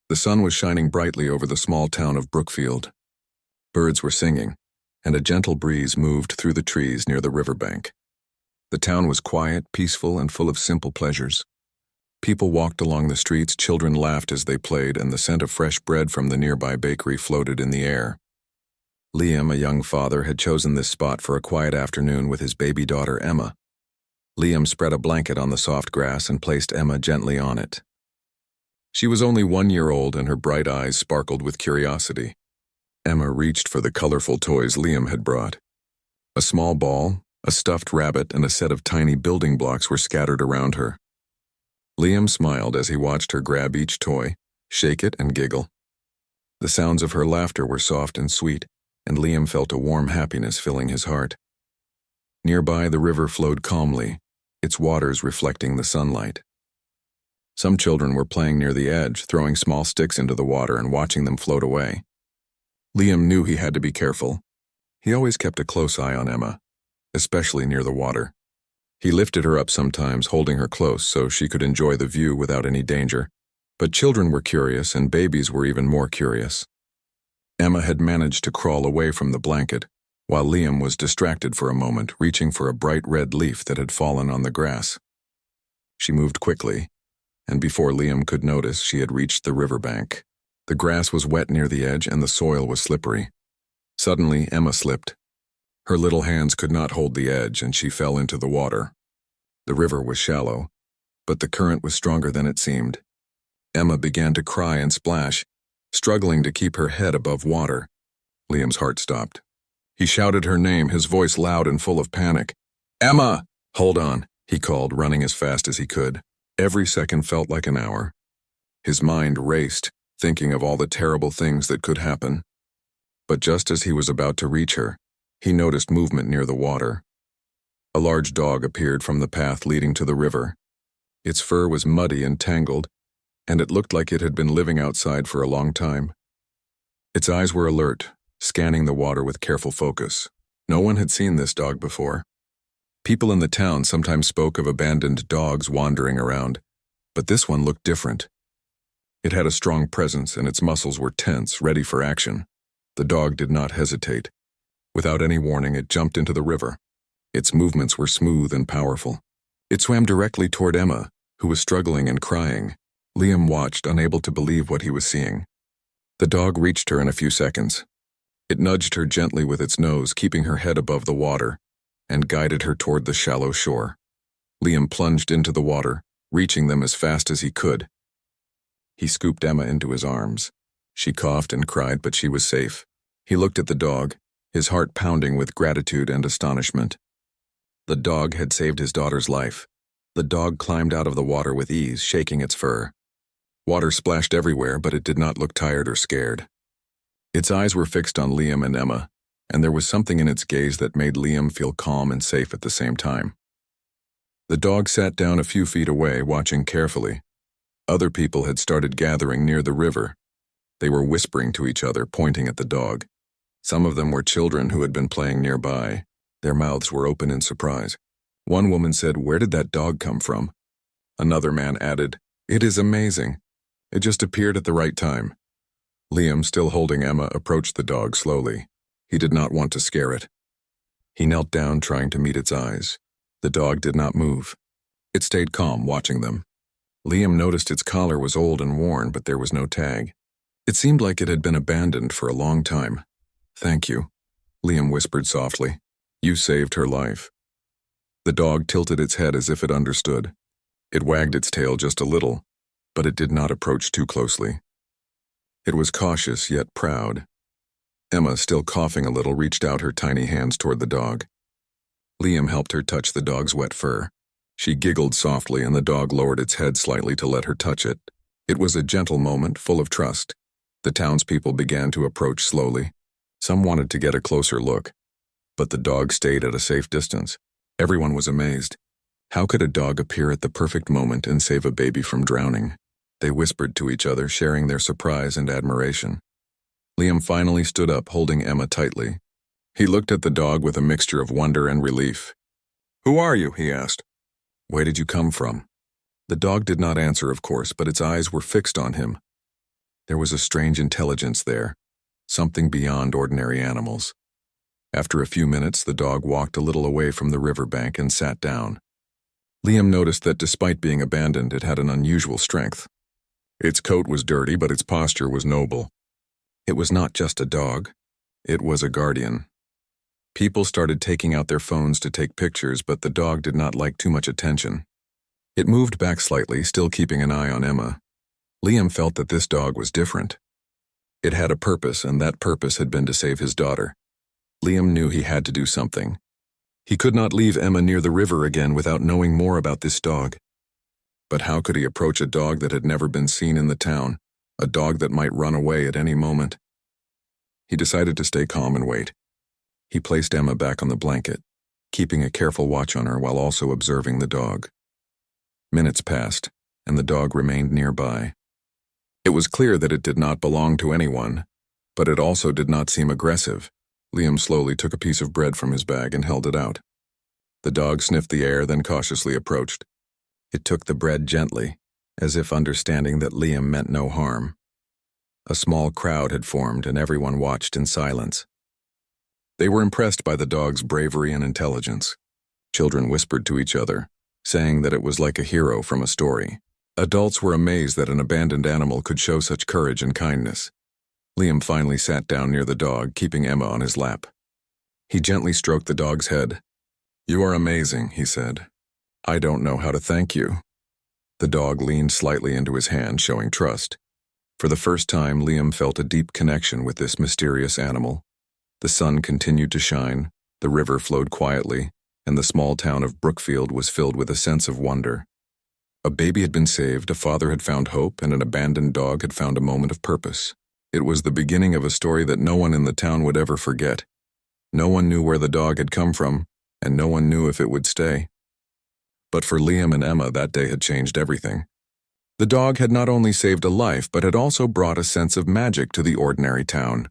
The sun was shining brightly over the small town of Brookfield. Birds were singing, and a gentle breeze moved through the trees near the riverbank. The town was quiet, peaceful, and full of simple pleasures. People walked along the streets, children laughed as they played, and the scent of fresh bread from the nearby bakery floated in the air. Liam, a young father, had chosen this spot for a quiet afternoon with his baby daughter, Emma. Liam spread a blanket on the soft grass and placed Emma gently on it. She was only 1 year old, and her bright eyes sparkled with curiosity. Emma reached for the colorful toys Liam had brought. A small ball, a stuffed rabbit, and a set of tiny building blocks were scattered around her. Liam smiled as he watched her grab each toy, shake it, and giggle. The sounds of her laughter were soft and sweet, and Liam felt a warm happiness filling his heart. Nearby, the river flowed calmly, its waters reflecting the sunlight. Some children were playing near the edge, throwing small sticks into the water and watching them float away. Liam knew he had to be careful. He always kept a close eye on Emma, especially near the water. He lifted her up sometimes, holding her close so she could enjoy the view without any danger. But children were curious, and babies were even more curious. Emma had managed to crawl away from the blanket, while Liam was distracted for a moment, reaching for a bright red leaf that had fallen on the grass. She moved quickly, and before Liam could notice, she had reached the riverbank. The grass was wet near the edge, and the soil was slippery. Suddenly, Emma slipped. Her little hands could not hold the edge, and she fell into the water. The river was shallow, but the current was stronger than it seemed. Emma began to cry and splash, struggling to keep her head above water. Liam's heart stopped. He shouted her name, his voice loud and full of panic. "Emma!" "Hold on," he called, running as fast as he could. Every second felt like an hour. His mind raced, thinking of all the terrible things that could happen. But just as he was about to reach her, he noticed movement near the water. A large dog appeared from the path leading to the river. Its fur was muddy and tangled, and it looked like it had been living outside for a long time. Its eyes were alert, scanning the water with careful focus. No one had seen this dog before. People in the town sometimes spoke of abandoned dogs wandering around, but this one looked different. It had a strong presence, and its muscles were tense, ready for action. The dog did not hesitate. Without any warning, it jumped into the river. Its movements were smooth and powerful. It swam directly toward Emma, who was struggling and crying. Liam watched, unable to believe what he was seeing. The dog reached her in a few seconds. It nudged her gently with its nose, keeping her head above the water, and guided her toward the shallow shore. Liam plunged into the water, reaching them as fast as he could. He scooped Emma into his arms. She coughed and cried, but she was safe. He looked at the dog, his heart pounding with gratitude and astonishment. The dog had saved his daughter's life. The dog climbed out of the water with ease, shaking its fur. Water splashed everywhere, but it did not look tired or scared. Its eyes were fixed on Liam and Emma, and there was something in its gaze that made Liam feel calm and safe at the same time. The dog sat down a few feet away, watching carefully. Other people had started gathering near the river. They were whispering to each other, pointing at the dog. Some of them were children who had been playing nearby. Their mouths were open in surprise. One woman said, "Where did that dog come from?" Another man added, "It is amazing. It just appeared at the right time." Liam, still holding Emma, approached the dog slowly. He did not want to scare it. He knelt down, trying to meet its eyes. The dog did not move. It stayed calm, watching them. Liam noticed its collar was old and worn, but there was no tag. It seemed like it had been abandoned for a long time. "Thank you," Liam whispered softly. "You saved her life." The dog tilted its head as if it understood. It wagged its tail just a little, but it did not approach too closely. It was cautious yet proud. Emma, still coughing a little, reached out her tiny hands toward the dog. Liam helped her touch the dog's wet fur. She giggled softly, and the dog lowered its head slightly to let her touch it. It was a gentle moment, full of trust. The townspeople began to approach slowly. Some wanted to get a closer look, but the dog stayed at a safe distance. Everyone was amazed. How could a dog appear at the perfect moment and save a baby from drowning? They whispered to each other, sharing their surprise and admiration. Liam finally stood up, holding Emma tightly. He looked at the dog with a mixture of wonder and relief. "Who are you?" he asked. "Where did you come from?" The dog did not answer, of course, but its eyes were fixed on him. There was a strange intelligence there, something beyond ordinary animals. After a few minutes, the dog walked a little away from the riverbank and sat down. Liam noticed that despite being abandoned, it had an unusual strength. Its coat was dirty, but its posture was noble. It was not just a dog. It was a guardian. People started taking out their phones to take pictures, but the dog did not like too much attention. It moved back slightly, still keeping an eye on Emma. Liam felt that this dog was different. It had a purpose, and that purpose had been to save his daughter. Liam knew he had to do something. He could not leave Emma near the river again without knowing more about this dog. But how could he approach a dog that had never been seen in the town, a dog that might run away at any moment? He decided to stay calm and wait. He placed Emma back on the blanket, keeping a careful watch on her while also observing the dog. Minutes passed, and the dog remained nearby. It was clear that it did not belong to anyone, but it also did not seem aggressive. Liam slowly took a piece of bread from his bag and held it out. The dog sniffed the air, then cautiously approached. It took the bread gently, as if understanding that Liam meant no harm. A small crowd had formed, and everyone watched in silence. They were impressed by the dog's bravery and intelligence. Children whispered to each other, saying that it was like a hero from a story. Adults were amazed that an abandoned animal could show such courage and kindness. Liam finally sat down near the dog, keeping Emma on his lap. He gently stroked the dog's head. "You are amazing," he said. "I don't know how to thank you." The dog leaned slightly into his hand, showing trust. For the first time, Liam felt a deep connection with this mysterious animal. The sun continued to shine, the river flowed quietly, and the small town of Brookfield was filled with a sense of wonder. A baby had been saved, a father had found hope, and an abandoned dog had found a moment of purpose. It was the beginning of a story that no one in the town would ever forget. No one knew where the dog had come from, and no one knew if it would stay. But for Liam and Emma, that day had changed everything. The dog had not only saved a life, but had also brought a sense of magic to the ordinary town.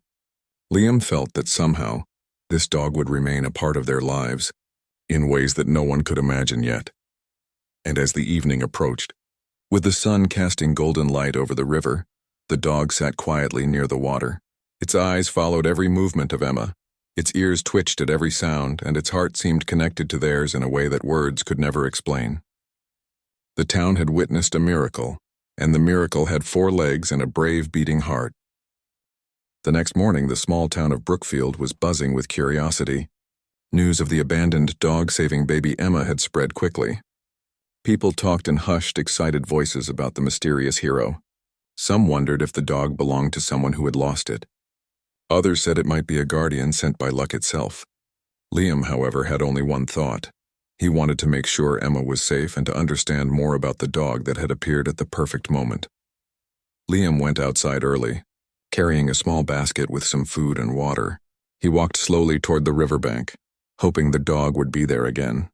Liam felt that somehow, this dog would remain a part of their lives, in ways that no one could imagine yet. And as the evening approached, with the sun casting golden light over the river, the dog sat quietly near the water. Its eyes followed every movement of Emma. Its ears twitched at every sound, and its heart seemed connected to theirs in a way that words could never explain. The town had witnessed a miracle, and the miracle had 4 legs and a brave beating heart. The next morning, the small town of Brookfield was buzzing with curiosity. News of the abandoned dog saving baby Emma had spread quickly. People talked in hushed, excited voices about the mysterious hero. Some wondered if the dog belonged to someone who had lost it. Others said it might be a guardian sent by luck itself. Liam, however, had only one thought. He wanted to make sure Emma was safe and to understand more about the dog that had appeared at the perfect moment. Liam went outside early, carrying a small basket with some food and water. He walked slowly toward the riverbank, hoping the dog would be there again.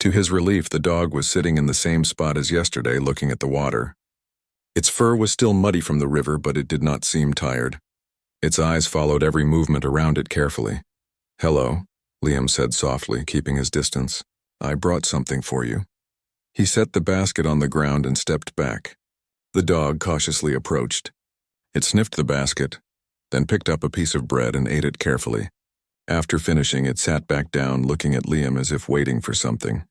To his relief, the dog was sitting in the same spot as yesterday, looking at the water. Its fur was still muddy from the river, but it did not seem tired. Its eyes followed every movement around it carefully. "Hello," Liam said softly, keeping his distance. "I brought something for you." He set the basket on the ground and stepped back. The dog cautiously approached. It sniffed the basket, then picked up a piece of bread and ate it carefully. After finishing, it sat back down, looking at Liam as if waiting for something.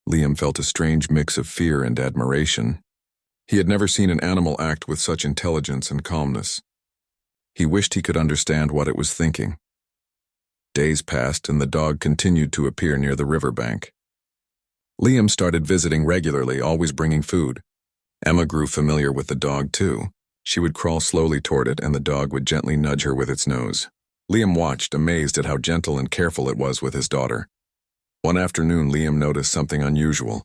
Liam felt a strange mix of fear and admiration. He had never seen an animal act with such intelligence and calmness. He wished he could understand what it was thinking. Days passed, and the dog continued to appear near the riverbank. Liam started visiting regularly, always bringing food. Emma grew familiar with the dog, too. She would crawl slowly toward it, and the dog would gently nudge her with its nose. Liam watched, amazed at how gentle and careful it was with his daughter. One afternoon, Liam noticed something unusual.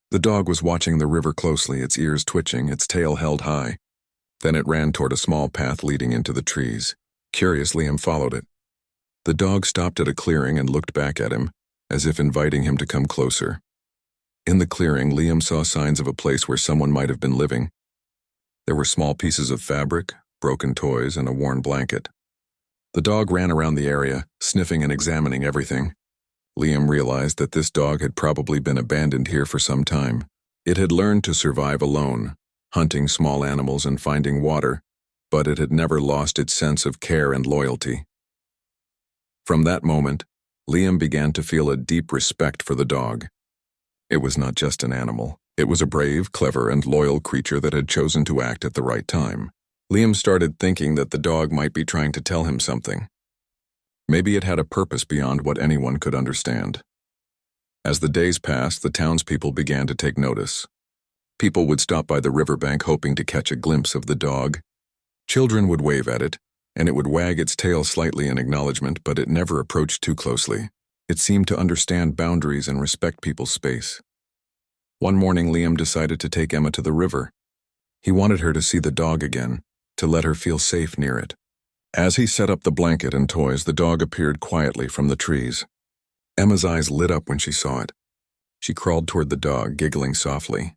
The dog was watching the river closely, its ears twitching, its tail held high. Then it ran toward a small path leading into the trees. Curious, Liam followed it. The dog stopped at a clearing and looked back at him, as if inviting him to come closer. In the clearing, Liam saw signs of a place where someone might have been living. There were small pieces of fabric, broken toys, and a worn blanket. The dog ran around the area, sniffing and examining everything. Liam realized that this dog had probably been abandoned here for some time. It had learned to survive alone, hunting small animals and finding water, but it had never lost its sense of care and loyalty. From that moment, Liam began to feel a deep respect for the dog. It was not just an animal. It was a brave, clever, and loyal creature that had chosen to act at the right time. Liam started thinking that the dog might be trying to tell him something. Maybe it had a purpose beyond what anyone could understand. As the days passed, the townspeople began to take notice. People would stop by the riverbank hoping to catch a glimpse of the dog. Children would wave at it, and it would wag its tail slightly in acknowledgement, but it never approached too closely. It seemed to understand boundaries and respect people's space. One morning, Liam decided to take Emma to the river. He wanted her to see the dog again, to let her feel safe near it. As he set up the blanket and toys, the dog appeared quietly from the trees. Emma's eyes lit up when she saw it. She crawled toward the dog, giggling softly.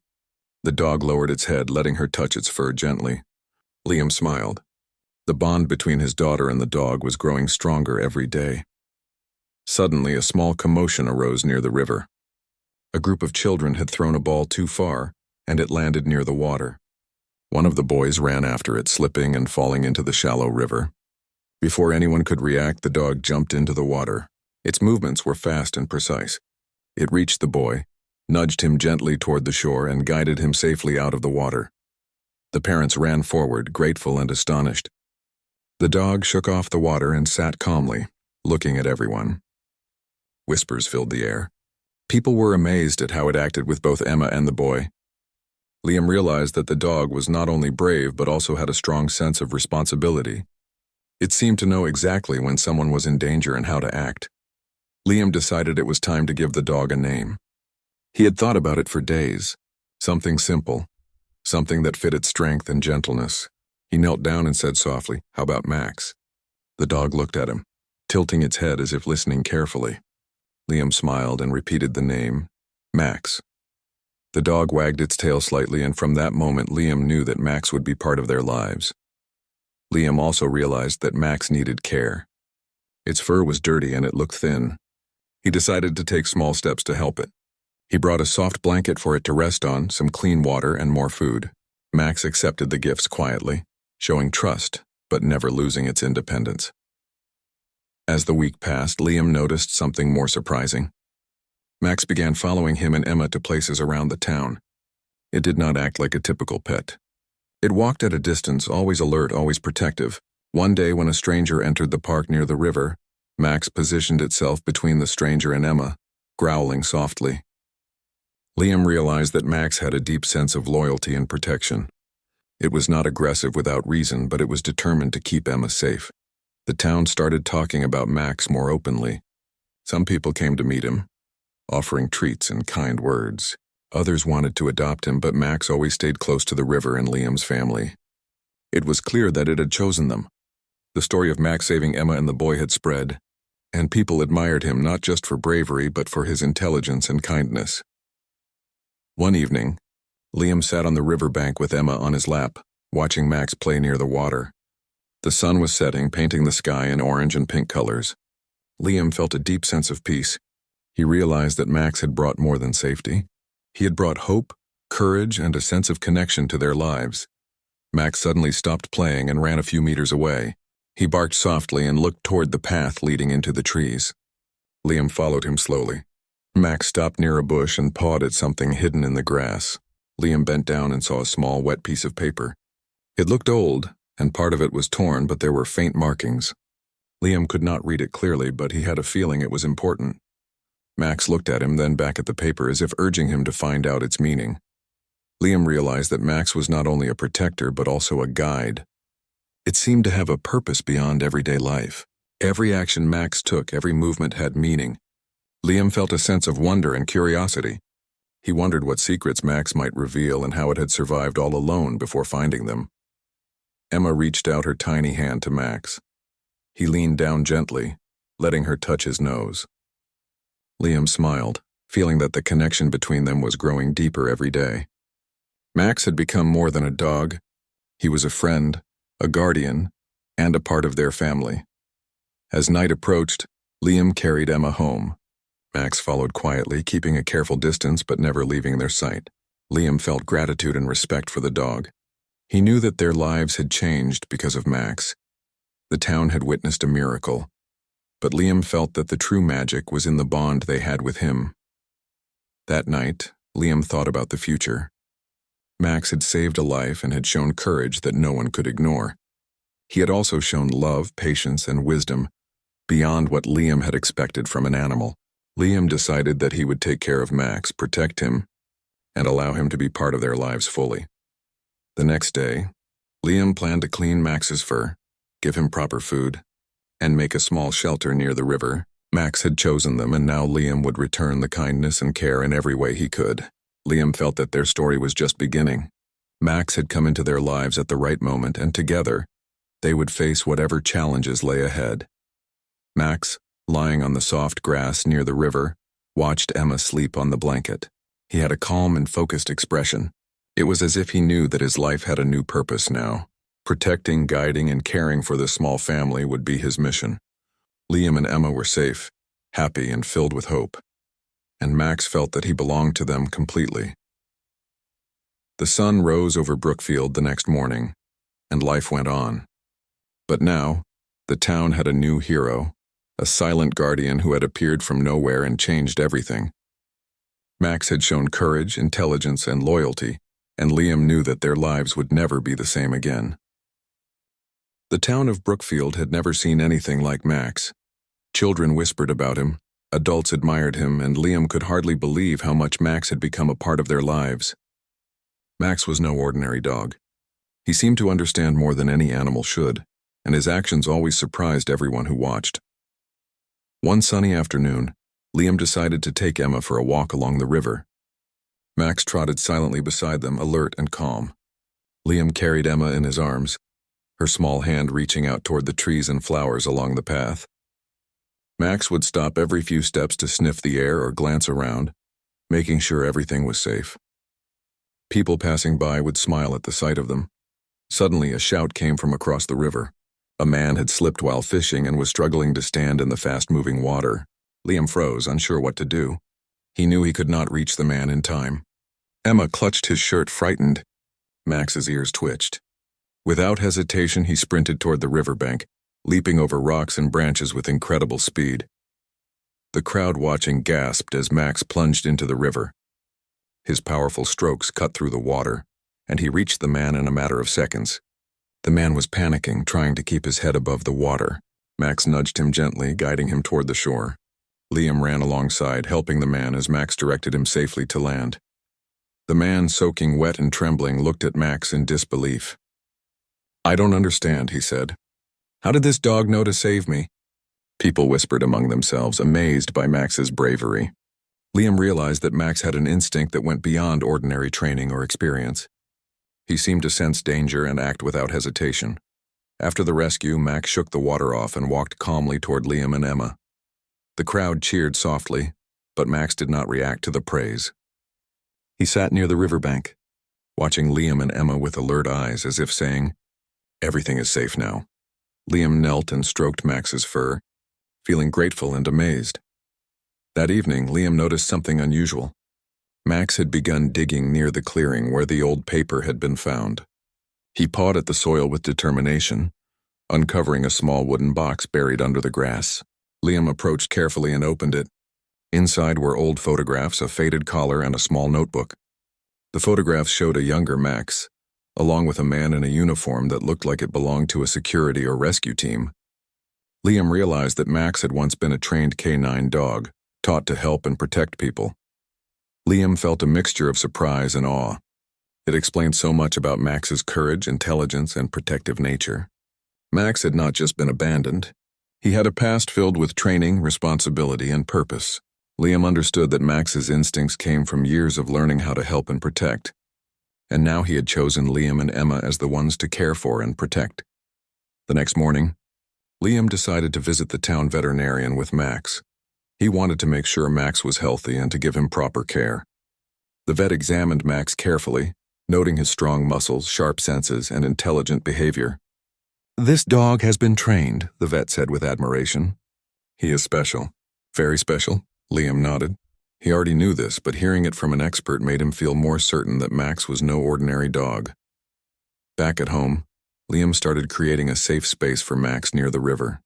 The dog lowered its head, letting her touch its fur gently. Liam smiled. The bond between his daughter and the dog was growing stronger every day. Suddenly, a small commotion arose near the river. A group of children had thrown a ball too far, and it landed near the water. One of the boys ran after it, slipping and falling into the shallow river. Before anyone could react, the dog jumped into the water. Its movements were fast and precise. It reached the boy, nudged him gently toward the shore, and guided him safely out of the water. The parents ran forward, grateful and astonished. The dog shook off the water and sat calmly, looking at everyone. Whispers filled the air. People were amazed at how it acted with both Emma and the boy. Liam realized that the dog was not only brave but also had a strong sense of responsibility. It seemed to know exactly when someone was in danger and how to act. Liam decided it was time to give the dog a name. He had thought about it for days. Something simple, something that fit its strength and gentleness. He knelt down and said softly, "How about Max?" The dog looked at him, tilting its head as if listening carefully. Liam smiled and repeated the name, Max. The dog wagged its tail slightly, and from that moment Liam knew that Max would be part of their lives. Liam also realized that Max needed care. Its fur was dirty and it looked thin. He decided to take small steps to help it. He brought a soft blanket for it to rest on, some clean water, and more food. Max accepted the gifts quietly, showing trust, but never losing its independence. As the week passed, Liam noticed something more surprising. Max began following him and Emma to places around the town. It did not act like a typical pet. It walked at a distance, always alert, always protective. One day, when a stranger entered the park near the river, Max positioned itself between the stranger and Emma, growling softly. Liam realized that Max had a deep sense of loyalty and protection. It was not aggressive without reason, but it was determined to keep Emma safe. The town started talking about Max more openly. Some people came to meet him, offering treats and kind words. Others wanted to adopt him, but Max always stayed close to the river and Liam's family. It was clear that it had chosen them. The story of Max saving Emma and the boy had spread, and people admired him not just for bravery but for his intelligence and kindness. One evening, Liam sat on the riverbank with Emma on his lap, watching Max play near the water. The sun was setting, painting the sky in orange and pink colors. Liam felt a deep sense of peace. He realized that Max had brought more than safety. He had brought hope, courage, and a sense of connection to their lives. Max suddenly stopped playing and ran a few meters away. He barked softly and looked toward the path leading into the trees. Liam followed him slowly. Max stopped near a bush and pawed at something hidden in the grass. Liam bent down and saw a small, wet piece of paper. It looked old, and part of it was torn, but there were faint markings. Liam could not read it clearly, but he had a feeling it was important. Max looked at him, then back at the paper, as if urging him to find out its meaning. Liam realized that Max was not only a protector, but also a guide. It seemed to have a purpose beyond everyday life. Every action Max took, every movement had meaning. Liam felt a sense of wonder and curiosity. He wondered what secrets Max might reveal and how it had survived all alone before finding them. Emma reached out her tiny hand to Max. He leaned down gently, letting her touch his nose. Liam smiled, feeling that the connection between them was growing deeper every day. Max had become more than a dog. He was a friend, a guardian, and a part of their family. As night approached, Liam carried Emma home. Max followed quietly, keeping a careful distance but never leaving their sight. Liam felt gratitude and respect for the dog. He knew that their lives had changed because of Max. The town had witnessed a miracle, but Liam felt that the true magic was in the bond they had with him. That night, Liam thought about the future. Max had saved a life and had shown courage that no one could ignore. He had also shown love, patience, and wisdom, beyond what Liam had expected from an animal. Liam decided that he would take care of Max, protect him, and allow him to be part of their lives fully. The next day, Liam planned to clean Max's fur, give him proper food, and make a small shelter near the river. Max had chosen them, and now Liam would return the kindness and care in every way he could. Liam felt that their story was just beginning. Max had come into their lives at the right moment, and together, they would face whatever challenges lay ahead. Max, lying on the soft grass near the river, watched Emma sleep on the blanket. He had a calm and focused expression. It was as if he knew that his life had a new purpose now. Protecting, guiding, and caring for this small family would be his mission. Liam and Emma were safe, happy, and filled with hope. And Max felt that he belonged to them completely. The sun rose over Brookfield the next morning, and life went on. But now, the town had a new hero, a silent guardian who had appeared from nowhere and changed everything. Max had shown courage, intelligence, and loyalty, and Liam knew that their lives would never be the same again. The town of Brookfield had never seen anything like Max. Children whispered about him, adults admired him, and Liam could hardly believe how much Max had become a part of their lives. Max was no ordinary dog. He seemed to understand more than any animal should, and his actions always surprised everyone who watched. One sunny afternoon, Liam decided to take Emma for a walk along the river. Max trotted silently beside them, alert and calm. Liam carried Emma in his arms, her small hand reaching out toward the trees and flowers along the path. Max would stop every few steps to sniff the air or glance around, making sure everything was safe. People passing by would smile at the sight of them. Suddenly, a shout came from across the river. A man had slipped while fishing and was struggling to stand in the fast-moving water. Liam froze, unsure what to do. He knew he could not reach the man in time. Emma clutched his shirt, frightened. Max's ears twitched. Without hesitation, he sprinted toward the riverbank, leaping over rocks and branches with incredible speed. The crowd watching gasped as Max plunged into the river. His powerful strokes cut through the water, and he reached the man in a matter of seconds. The man was panicking, trying to keep his head above the water. Max nudged him gently, guiding him toward the shore. Liam ran alongside, helping the man as Max directed him safely to land. The man, soaking wet and trembling, looked at Max in disbelief. "I don't understand," he said. "How did this dog know to save me?" People whispered among themselves, amazed by Max's bravery. Liam realized that Max had an instinct that went beyond ordinary training or experience. He seemed to sense danger and act without hesitation. After the rescue, Max shook the water off and walked calmly toward Liam and Emma. The crowd cheered softly, but Max did not react to the praise. He sat near the riverbank, watching Liam and Emma with alert eyes, as if saying, "Everything is safe now." Liam knelt and stroked Max's fur, feeling grateful and amazed. That evening, Liam noticed something unusual. Max had begun digging near the clearing where the old paper had been found. He pawed at the soil with determination, uncovering a small wooden box buried under the grass. Liam approached carefully and opened it. Inside were old photographs, a faded collar, and a small notebook. The photographs showed a younger Max, along with a man in a uniform that looked like it belonged to a security or rescue team. Liam realized that Max had once been a trained canine dog, taught to help and protect people. Liam felt a mixture of surprise and awe. It explained so much about Max's courage, intelligence, and protective nature. Max had not just been abandoned. He had a past filled with training, responsibility, and purpose. Liam understood that Max's instincts came from years of learning how to help and protect. And now he had chosen Liam and Emma as the ones to care for and protect. The next morning, Liam decided to visit the town veterinarian with Max. He wanted to make sure Max was healthy and to give him proper care. The vet examined Max carefully, noting his strong muscles, sharp senses, and intelligent behavior. "This dog has been trained," the vet said with admiration. "He is special." "Very special," Liam nodded. He already knew this, but hearing it from an expert made him feel more certain that Max was no ordinary dog. Back at home, Liam started creating a safe space for Max near the river.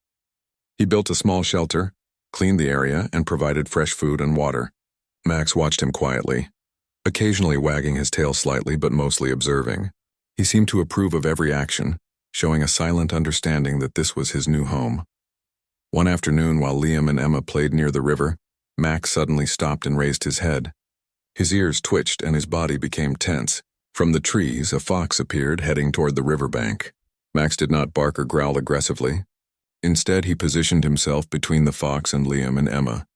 He built a small shelter, cleaned the area, and provided fresh food and water. Max watched him quietly, occasionally wagging his tail slightly but mostly observing. He seemed to approve of every action, showing a silent understanding that this was his new home. One afternoon, while Liam and Emma played near the river, Max suddenly stopped and raised his head. His ears twitched and his body became tense. From the trees, a fox appeared, heading toward the riverbank. Max did not bark or growl aggressively. Instead, he positioned himself between the fox and Liam and Emma.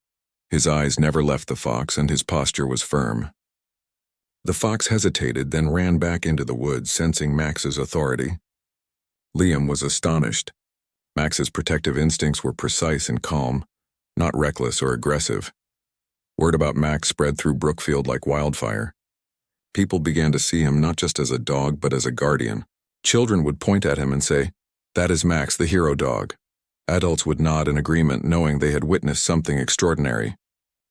His eyes never left the fox and his posture was firm. The fox hesitated, then ran back into the woods, sensing Max's authority. Liam was astonished. Max's protective instincts were precise and calm, not reckless or aggressive. Word about Max spread through Brookfield like wildfire. People began to see him not just as a dog, but as a guardian. Children would point at him and say, "That is Max, the hero dog." Adults would nod in agreement, knowing they had witnessed something extraordinary.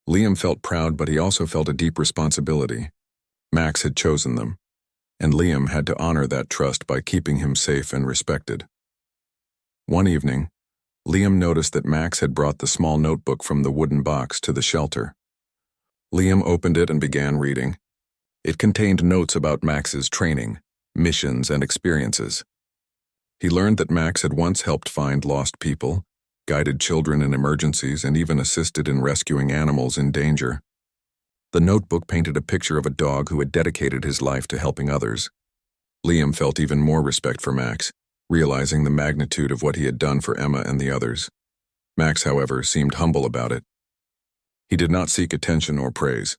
Liam felt proud, but he also felt a deep responsibility. Max had chosen them, and Liam had to honor that trust by keeping him safe and respected. One evening, Liam noticed that Max had brought the small notebook from the wooden box to the shelter. Liam opened it and began reading. It contained notes about Max's training, missions, and experiences. He learned that Max had once helped find lost people, guided children in emergencies, and even assisted in rescuing animals in danger. The notebook painted a picture of a dog who had dedicated his life to helping others. Liam felt even more respect for Max, realizing the magnitude of what he had done for Emma and the others. Max, however, seemed humble about it. He did not seek attention or praise.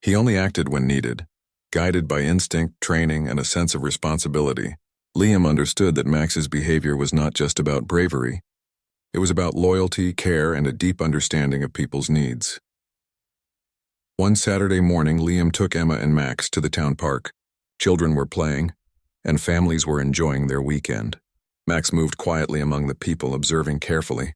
He only acted when needed, guided by instinct, training, and a sense of responsibility. Liam understood that Max's behavior was not just about bravery. It was about loyalty, care, and a deep understanding of people's needs. One Saturday morning, Liam took Emma and Max to the town park. Children were playing, and families were enjoying their weekend. Max moved quietly among the people, observing carefully.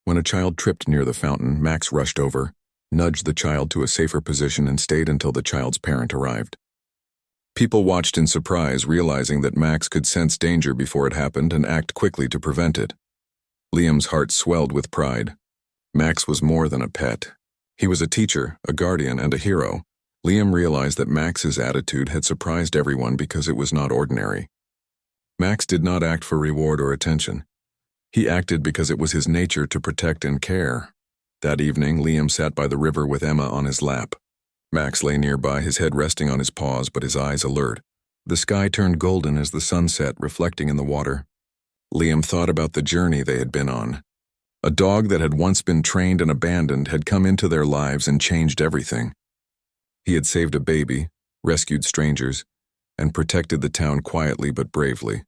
When a child tripped near the fountain, Max rushed over, nudged the child to a safer position, and stayed until the child's parent arrived. People watched in surprise, realizing that Max could sense danger before it happened and act quickly to prevent it. Liam's heart swelled with pride. Max was more than a pet. He was a teacher, a guardian, and a hero. Liam realized that Max's attitude had surprised everyone because it was not ordinary. Max did not act for reward or attention. He acted because it was his nature to protect and care. That evening, Liam sat by the river with Emma on his lap. Max lay nearby, his head resting on his paws, but his eyes alert. The sky turned golden as the sun set, reflecting in the water. Liam thought about the journey they had been on. A dog that had once been trained and abandoned had come into their lives and changed everything. He had saved a baby, rescued strangers, and protected the town quietly but bravely.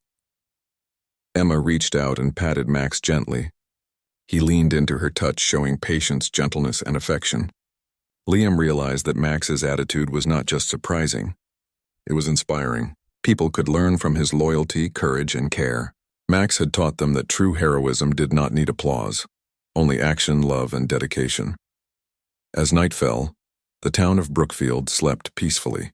Emma reached out and patted Max gently. He leaned into her touch, showing patience, gentleness, and affection. Liam realized that Max's attitude was not just surprising. It was inspiring. People could learn from his loyalty, courage, and care. Max had taught them that true heroism did not need applause, only action, love, and dedication. As night fell, the town of Brookfield slept peacefully.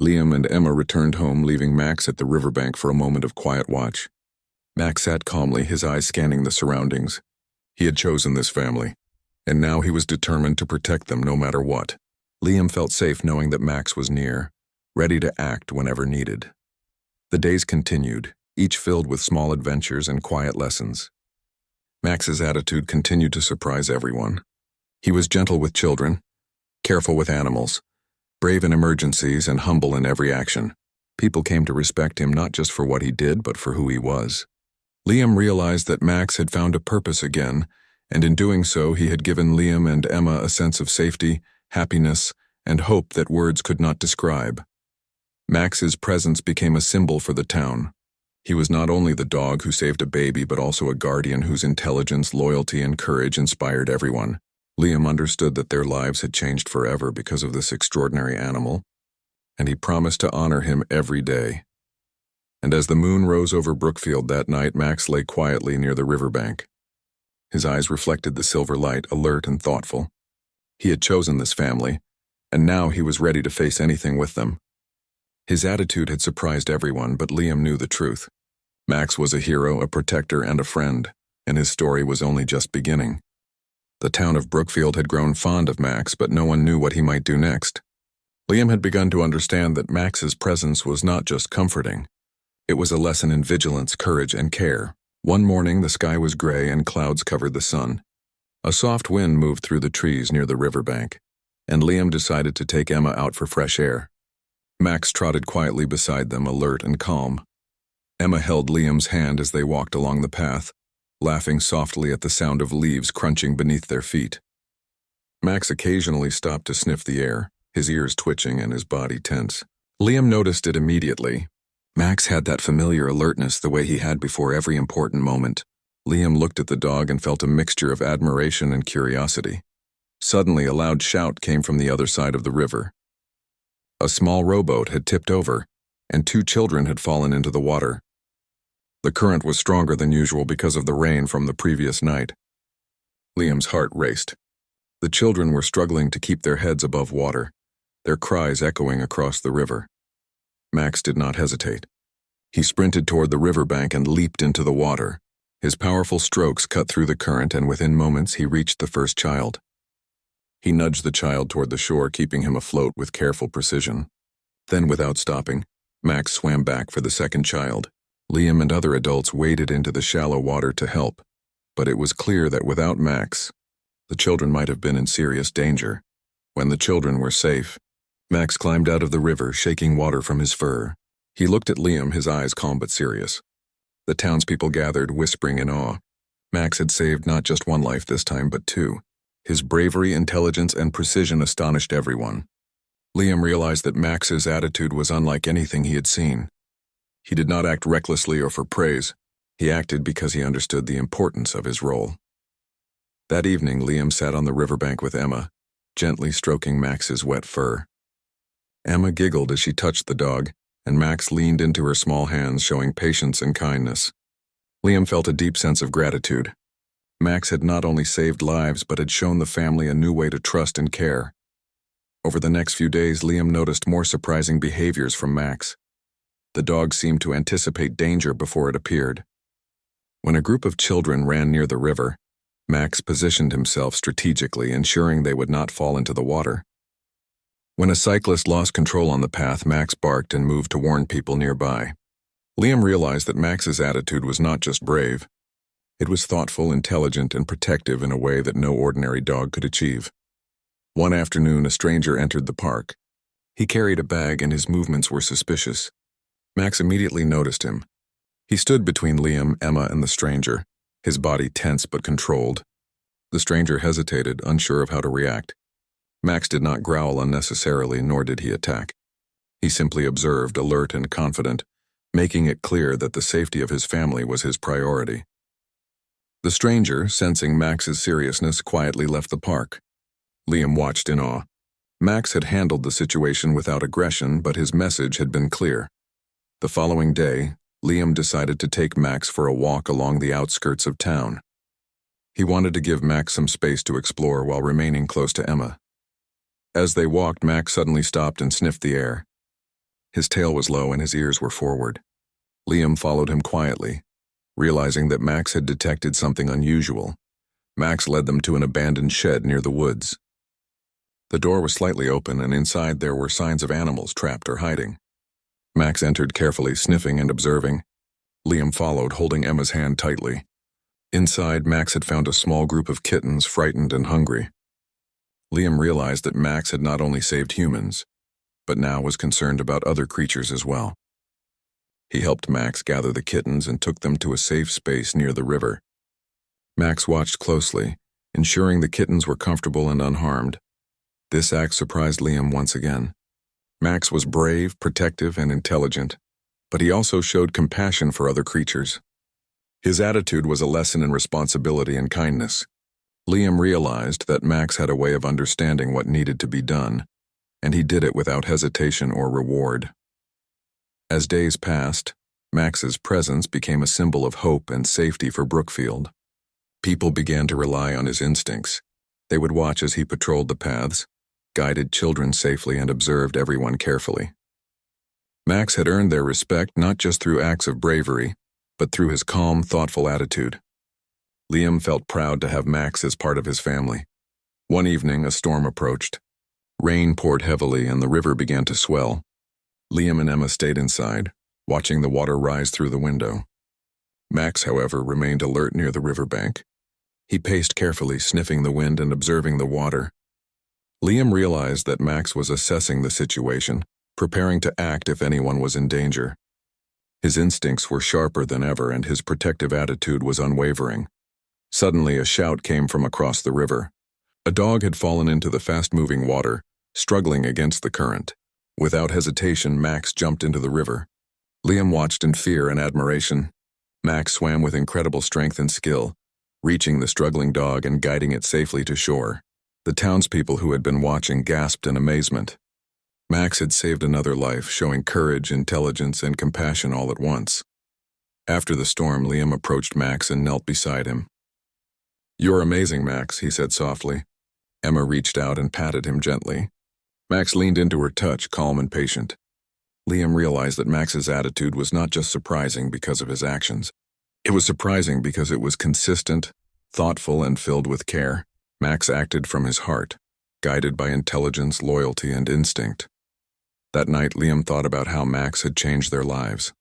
Liam and Emma returned home, leaving Max at the riverbank for a moment of quiet watch. Max sat calmly, his eyes scanning the surroundings. He had chosen this family, and now he was determined to protect them no matter what. Liam felt safe knowing that Max was near, ready to act whenever needed. The days continued, each filled with small adventures and quiet lessons. Max's attitude continued to surprise everyone. He was gentle with children, careful with animals, brave in emergencies, and humble in every action. People came to respect him not just for what he did, but for who he was. Liam realized that Max had found a purpose again, and in doing so, he had given Liam and Emma a sense of safety, happiness, and hope that words could not describe. Max's presence became a symbol for the town. He was not only the dog who saved a baby, but also a guardian whose intelligence, loyalty, and courage inspired everyone. Liam understood that their lives had changed forever because of this extraordinary animal, and he promised to honor him every day. And as the moon rose over Brookfield that night, Max lay quietly near the riverbank. His eyes reflected the silver light, alert and thoughtful. He had chosen this family, and now he was ready to face anything with them. His attitude had surprised everyone, but Liam knew the truth. Max was a hero, a protector, and a friend, and his story was only just beginning. The town of Brookfield had grown fond of Max, but no one knew what he might do next. Liam had begun to understand that Max's presence was not just comforting. It was a lesson in vigilance, courage, and care. One morning, the sky was gray and clouds covered the sun. A soft wind moved through the trees near the riverbank, and Liam decided to take Emma out for fresh air. Max trotted quietly beside them, alert and calm. Emma held Liam's hand as they walked along the path, laughing softly at the sound of leaves crunching beneath their feet. Max occasionally stopped to sniff the air, his ears twitching and his body tense. Liam noticed it immediately. Max had that familiar alertness the way he had before every important moment. Liam looked at the dog and felt a mixture of admiration and curiosity. Suddenly, a loud shout came from the other side of the river. A small rowboat had tipped over, and 2 children had fallen into the water. The current was stronger than usual because of the rain from the previous night. Liam's heart raced. The children were struggling to keep their heads above water, their cries echoing across the river. Max did not hesitate. He sprinted toward the riverbank and leaped into the water. His powerful strokes cut through the current, and within moments he reached the first child. He nudged the child toward the shore, keeping him afloat with careful precision. Then, without stopping, Max swam back for the second child. Liam and other adults waded into the shallow water to help, but it was clear that without Max, the children might have been in serious danger. When the children were safe, Max climbed out of the river, shaking water from his fur. He looked at Liam, his eyes calm but serious. The townspeople gathered, whispering in awe. Max had saved not just 1 life this time, but 2. His bravery, intelligence, and precision astonished everyone. Liam realized that Max's attitude was unlike anything he had seen. He did not act recklessly or for praise. He acted because he understood the importance of his role. That evening, Liam sat on the riverbank with Emma, gently stroking Max's wet fur. Emma giggled as she touched the dog, and Max leaned into her small hands, showing patience and kindness. Liam felt a deep sense of gratitude. Max had not only saved lives, but had shown the family a new way to trust and care. Over the next few days, Liam noticed more surprising behaviors from Max. The dog seemed to anticipate danger before it appeared. When a group of children ran near the river, Max positioned himself strategically, ensuring they would not fall into the water. When a cyclist lost control on the path, Max barked and moved to warn people nearby. Liam realized that Max's attitude was not just brave. It was thoughtful, intelligent, and protective in a way that no ordinary dog could achieve. One afternoon, a stranger entered the park. He carried a bag and his movements were suspicious. Max immediately noticed him. He stood between Liam, Emma, and the stranger, his body tense but controlled. The stranger hesitated, unsure of how to react. Max did not growl unnecessarily, nor did he attack. He simply observed, alert and confident, making it clear that the safety of his family was his priority. The stranger, sensing Max's seriousness, quietly left the park. Liam watched in awe. Max had handled the situation without aggression, but his message had been clear. The following day, Liam decided to take Max for a walk along the outskirts of town. He wanted to give Max some space to explore while remaining close to Emma. As they walked, Max suddenly stopped and sniffed the air. His tail was low and his ears were forward. Liam followed him quietly, realizing that Max had detected something unusual. Max led them to an abandoned shed near the woods. The door was slightly open, and inside there were signs of animals trapped or hiding. Max entered carefully, sniffing and observing. Liam followed, holding Emma's hand tightly. Inside, Max had found a small group of kittens, frightened and hungry. Liam realized that Max had not only saved humans, but now was concerned about other creatures as well. He helped Max gather the kittens and took them to a safe space near the river. Max watched closely, ensuring the kittens were comfortable and unharmed. This act surprised Liam once again. Max was brave, protective, and intelligent, but he also showed compassion for other creatures. His attitude was a lesson in responsibility and kindness. Liam realized that Max had a way of understanding what needed to be done, and he did it without hesitation or reward. As days passed, Max's presence became a symbol of hope and safety for Brookfield. People began to rely on his instincts. They would watch as he patrolled the paths, guided children safely, and observed everyone carefully. Max had earned their respect not just through acts of bravery, but through his calm, thoughtful attitude. Liam felt proud to have Max as part of his family. One evening, a storm approached. Rain poured heavily and the river began to swell. Liam and Emma stayed inside, watching the water rise through the window. Max, however, remained alert near the riverbank. He paced carefully, sniffing the wind and observing the water. Liam realized that Max was assessing the situation, preparing to act if anyone was in danger. His instincts were sharper than ever and his protective attitude was unwavering. Suddenly, a shout came from across the river. A dog had fallen into the fast-moving water, struggling against the current. Without hesitation, Max jumped into the river. Liam watched in fear and admiration. Max swam with incredible strength and skill, reaching the struggling dog and guiding it safely to shore. The townspeople who had been watching gasped in amazement. Max had saved another life, showing courage, intelligence, and compassion all at once. After the storm, Liam approached Max and knelt beside him. "You're amazing, Max," he said softly. Emma reached out and patted him gently. Max leaned into her touch, calm and patient. Liam realized that Max's attitude was not just surprising because of his actions. It was surprising because it was consistent, thoughtful, and filled with care. Max acted from his heart, guided by intelligence, loyalty, and instinct. That night, Liam thought about how Max had changed their lives.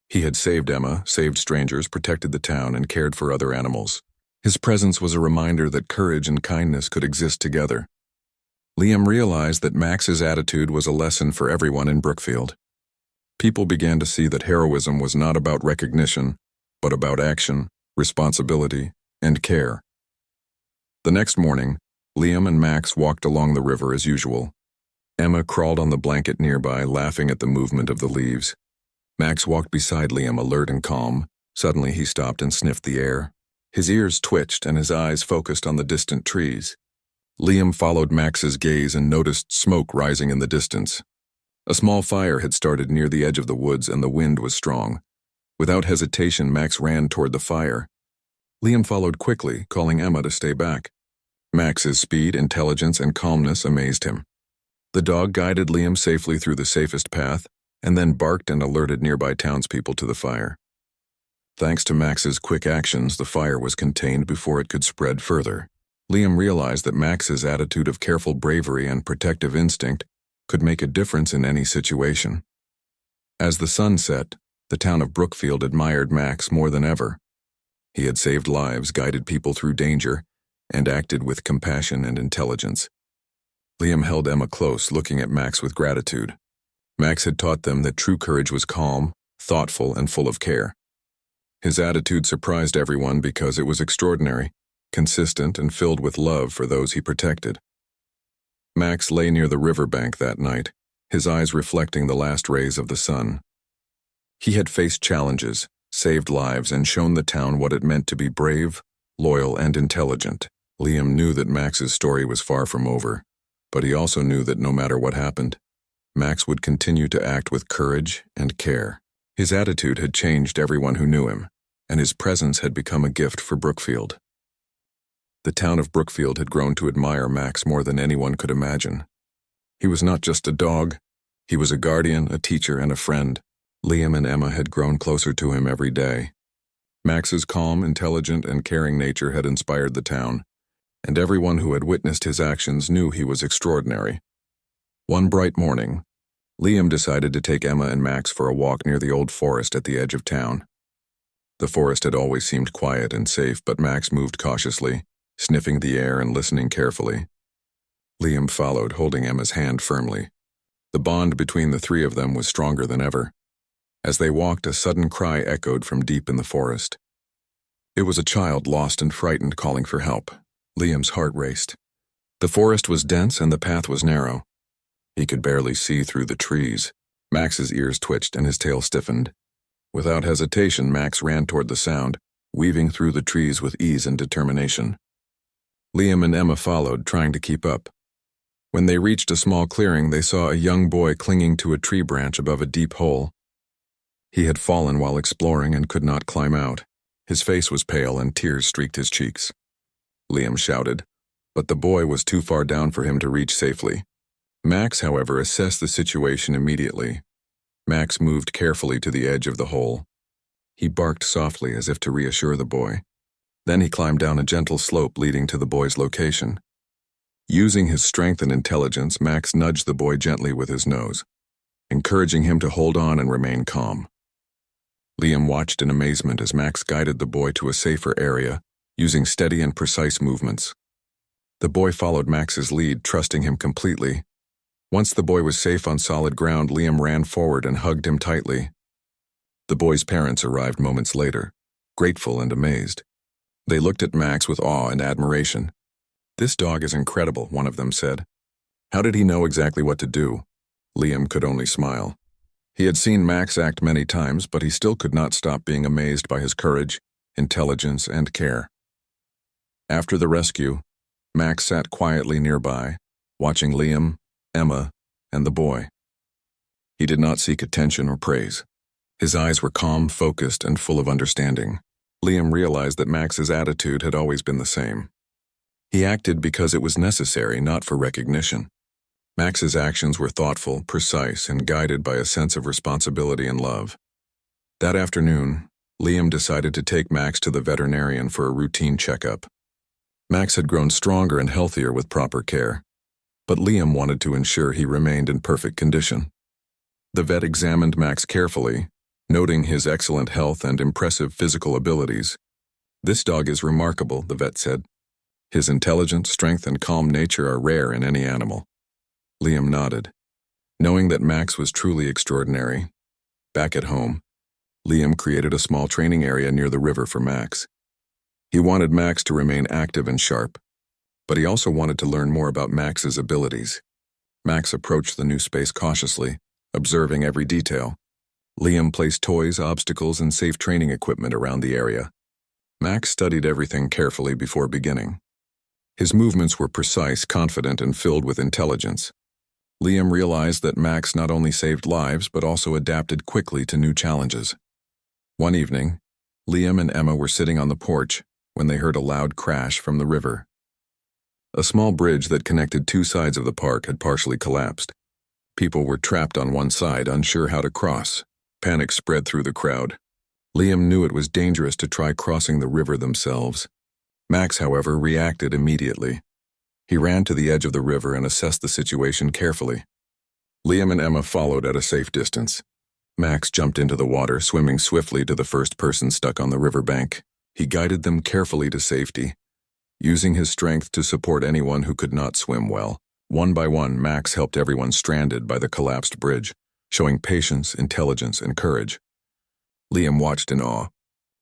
He had saved Emma, saved strangers, protected the town, and cared for other animals. His presence was a reminder that courage and kindness could exist together. Liam realized that Max's attitude was a lesson for everyone in Brookfield. People began to see that heroism was not about recognition, but about action, responsibility, and care. The next morning, Liam and Max walked along the river as usual. Emma crawled on the blanket nearby, laughing at the movement of the leaves. Max walked beside Liam, alert and calm. Suddenly he stopped and sniffed the air. His ears twitched and his eyes focused on the distant trees. Liam followed Max's gaze and noticed smoke rising in the distance. A small fire had started near the edge of the woods and the wind was strong. Without hesitation, Max ran toward the fire. Liam followed quickly, calling Emma to stay back. Max's speed, intelligence, and calmness amazed him. The dog guided Liam safely through the safest path and then barked and alerted nearby townspeople to the fire. Thanks to Max's quick actions, the fire was contained before it could spread further. Liam realized that Max's attitude of careful bravery and protective instinct could make a difference in any situation. As the sun set, the town of Brookfield admired Max more than ever. He had saved lives, guided people through danger, and acted with compassion and intelligence. Liam held Emma close, looking at Max with gratitude. Max had taught them that true courage was calm, thoughtful, and full of care. His attitude surprised everyone because it was extraordinary, consistent, and filled with love for those he protected. Max lay near the riverbank that night, his eyes reflecting the last rays of the sun. He had faced challenges, saved lives, and shown the town what it meant to be brave, loyal, and intelligent. Liam knew that Max's story was far from over, but he also knew that no matter what happened, Max would continue to act with courage and care. His attitude had changed everyone who knew him, and his presence had become a gift for Brookfield. The town of Brookfield had grown to admire Max more than anyone could imagine. He was not just a dog, he was a guardian, a teacher, and a friend. Liam and Emma had grown closer to him every day. Max's calm, intelligent, and caring nature had inspired the town, and everyone who had witnessed his actions knew he was extraordinary. One bright morning, Liam decided to take Emma and Max for a walk near the old forest at the edge of town. The forest had always seemed quiet and safe, but Max moved cautiously, sniffing the air and listening carefully. Liam followed, holding Emma's hand firmly. The bond between the three of them was stronger than ever. As they walked, a sudden cry echoed from deep in the forest. It was a child, lost and frightened, calling for help. Liam's heart raced. The forest was dense and the path was narrow. He could barely see through the trees. Max's ears twitched and his tail stiffened. Without hesitation, Max ran toward the sound, weaving through the trees with ease and determination. Liam and Emma followed, trying to keep up. When they reached a small clearing, they saw a young boy clinging to a tree branch above a deep hole. He had fallen while exploring and could not climb out. His face was pale and tears streaked his cheeks. Liam shouted, but the boy was too far down for him to reach safely. Max, however, assessed the situation immediately. Max moved carefully to the edge of the hole. He barked softly as if to reassure the boy. Then he climbed down a gentle slope leading to the boy's location. Using his strength and intelligence, Max nudged the boy gently with his nose, encouraging him to hold on and remain calm. Liam watched in amazement as Max guided the boy to a safer area, using steady and precise movements. The boy followed Max's lead, trusting him completely. Once the boy was safe on solid ground, Liam ran forward and hugged him tightly. The boy's parents arrived moments later, grateful and amazed. They looked at Max with awe and admiration. "This dog is incredible," one of them said. "How did he know exactly what to do?" Liam could only smile. He had seen Max act many times, but he still could not stop being amazed by his courage, intelligence, and care. After the rescue, Max sat quietly nearby, watching Liam, Emma, and the boy. He did not seek attention or praise. His eyes were calm, focused, and full of understanding. Liam realized that Max's attitude had always been the same. He acted because it was necessary, not for recognition. Max's actions were thoughtful, precise, and guided by a sense of responsibility and love. That afternoon, Liam decided to take Max to the veterinarian for a routine checkup. Max had grown stronger and healthier with proper care, but Liam wanted to ensure he remained in perfect condition. The vet examined Max carefully, noting his excellent health and impressive physical abilities. "This dog is remarkable," the vet said. "His intelligence, strength, and calm nature are rare in any animal." Liam nodded, knowing that Max was truly extraordinary. Back at home, Liam created a small training area near the river for Max. He wanted Max to remain active and sharp, but he also wanted to learn more about Max's abilities. Max approached the new space cautiously, observing every detail. Liam placed toys, obstacles, and safe training equipment around the area. Max studied everything carefully before beginning. His movements were precise, confident, and filled with intelligence. Liam realized that Max not only saved lives but also adapted quickly to new challenges. One evening, Liam and Emma were sitting on the porch when they heard a loud crash from the river. A small bridge that connected two sides of the park had partially collapsed. People were trapped on one side, unsure how to cross. Panic spread through the crowd. Liam knew it was dangerous to try crossing the river themselves. Max, however, reacted immediately. He ran to the edge of the river and assessed the situation carefully. Liam and Emma followed at a safe distance. Max jumped into the water, swimming swiftly to the first person stuck on the riverbank. He guided them carefully to safety, using his strength to support anyone who could not swim well. One by one, Max helped everyone stranded by the collapsed bridge, showing patience, intelligence, and courage. Liam watched in awe.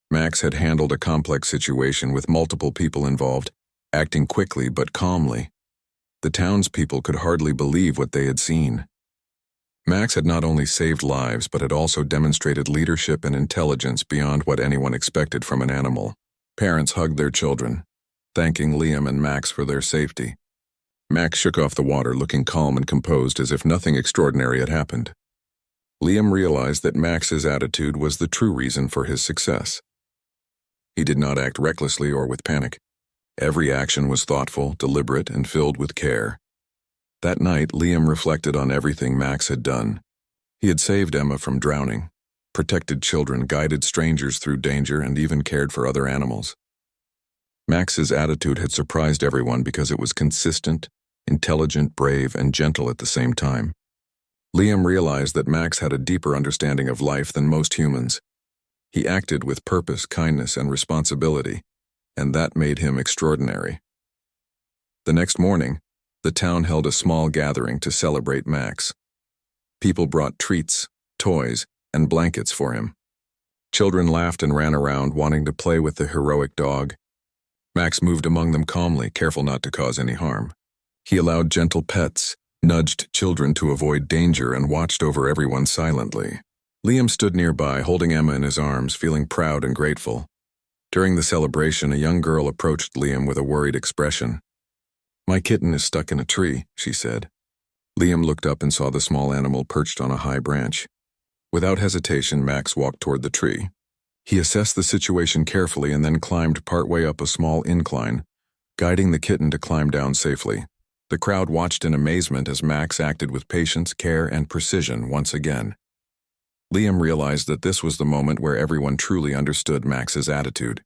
Max had handled a complex situation with multiple people involved, acting quickly but calmly. The townspeople could hardly believe what they had seen. Max had not only saved lives but had also demonstrated leadership and intelligence beyond what anyone expected from an animal. Parents hugged their children, thanking Liam and Max for their safety. Max shook off the water, looking calm and composed as if nothing extraordinary had happened. Liam realized that Max's attitude was the true reason for his success. He did not act recklessly or with panic. Every action was thoughtful, deliberate, and filled with care. That night, Liam reflected on everything Max had done. He had saved Emma from drowning, protected children, guided strangers through danger, and even cared for other animals. Max's attitude had surprised everyone because it was consistent, intelligent, brave, and gentle at the same time. Liam realized that Max had a deeper understanding of life than most humans. He acted with purpose, kindness, and responsibility, and that made him extraordinary. The next morning, the town held a small gathering to celebrate Max. People brought treats, toys, and blankets for him. Children laughed and ran around, wanting to play with the heroic dog. Max moved among them calmly, careful not to cause any harm. He allowed gentle pets, nudged children to avoid danger, and watched over everyone silently. Liam stood nearby, holding Emma in his arms, feeling proud and grateful. During the celebration, a young girl approached Liam with a worried expression. "My kitten is stuck in a tree," she said. Liam looked up and saw the small animal perched on a high branch. Without hesitation, Max walked toward the tree. He assessed the situation carefully and then climbed partway up a small incline, guiding the kitten to climb down safely. The crowd watched in amazement as Max acted with patience, care, and precision once again. Liam realized that this was the moment where everyone truly understood Max's attitude.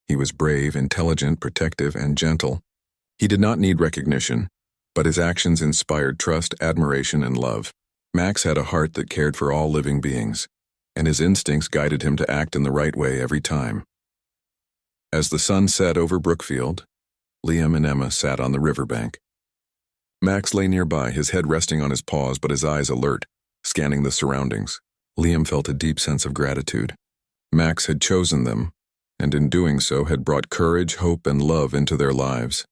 He was brave, intelligent, protective, and gentle. He did not need recognition, but his actions inspired trust, admiration, and love. Max had a heart that cared for all living beings, and his instincts guided him to act in the right way every time. As the sun set over Brookfield, Liam and Emma sat on the riverbank. Max lay nearby, his head resting on his paws but his eyes alert, scanning the surroundings. Liam felt a deep sense of gratitude. Max had chosen them, and in doing so had brought courage, hope, and love into their lives.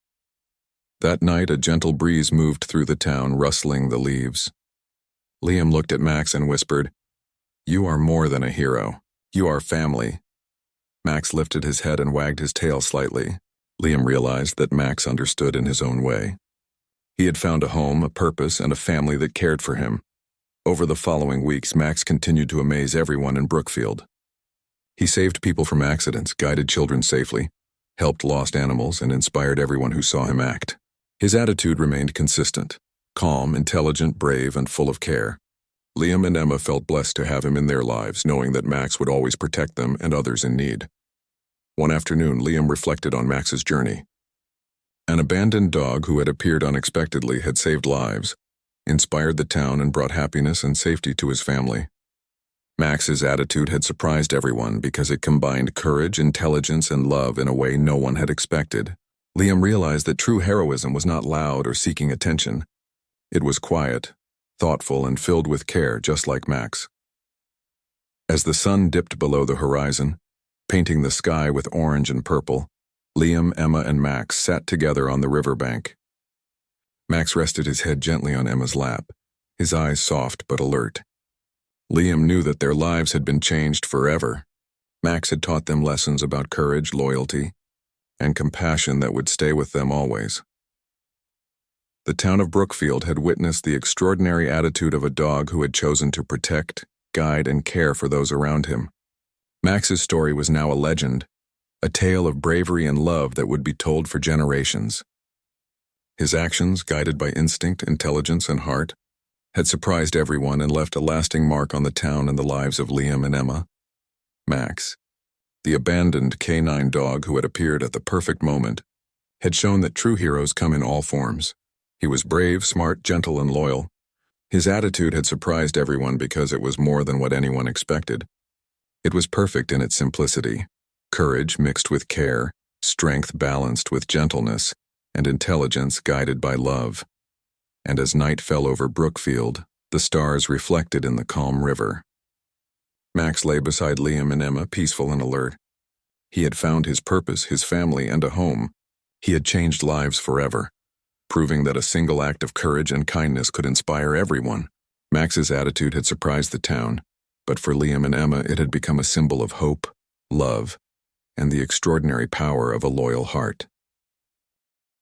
That night, a gentle breeze moved through the town, rustling the leaves. Liam looked at Max and whispered, "You are more than a hero. You are family." Max lifted his head and wagged his tail slightly. Liam realized that Max understood in his own way. He had found a home, a purpose, and a family that cared for him. Over the following weeks, Max continued to amaze everyone in Brookfield. He saved people from accidents, guided children safely, helped lost animals, and inspired everyone who saw him act. His attitude remained consistent, calm, intelligent, brave, and full of care. Liam and Emma felt blessed to have him in their lives, knowing that Max would always protect them and others in need. One afternoon, Liam reflected on Max's journey. An abandoned dog who had appeared unexpectedly had saved lives, inspired the town, and brought happiness and safety to his family. Max's attitude had surprised everyone because it combined courage, intelligence, and love in a way no one had expected. Liam realized that true heroism was not loud or seeking attention. It was quiet, thoughtful, and filled with care, just like Max. As the sun dipped below the horizon, painting the sky with orange and purple, Liam, Emma, and Max sat together on the riverbank. Max rested his head gently on Emma's lap, his eyes soft but alert. Liam knew that their lives had been changed forever. Max had taught them lessons about courage, loyalty, and compassion that would stay with them always. The town of Brookfield had witnessed the extraordinary attitude of a dog who had chosen to protect, guide, and care for those around him. Max's story was now a legend, a tale of bravery and love that would be told for generations. His actions, guided by instinct, intelligence, and heart, had surprised everyone and left a lasting mark on the town and the lives of Liam and Emma. Max, the abandoned canine dog who had appeared at the perfect moment, had shown that true heroes come in all forms. He was brave, smart, gentle, and loyal. His attitude had surprised everyone because it was more than what anyone expected. It was perfect in its simplicity, courage mixed with care, strength balanced with gentleness, and intelligence guided by love. And as night fell over Brookfield, the stars reflected in the calm river. Max lay beside Liam and Emma, peaceful and alert. He had found his purpose, his family, and a home. He had changed lives forever, proving that a single act of courage and kindness could inspire everyone. Max's attitude had surprised the town, but for Liam and Emma it had become a symbol of hope, love, and the extraordinary power of a loyal heart.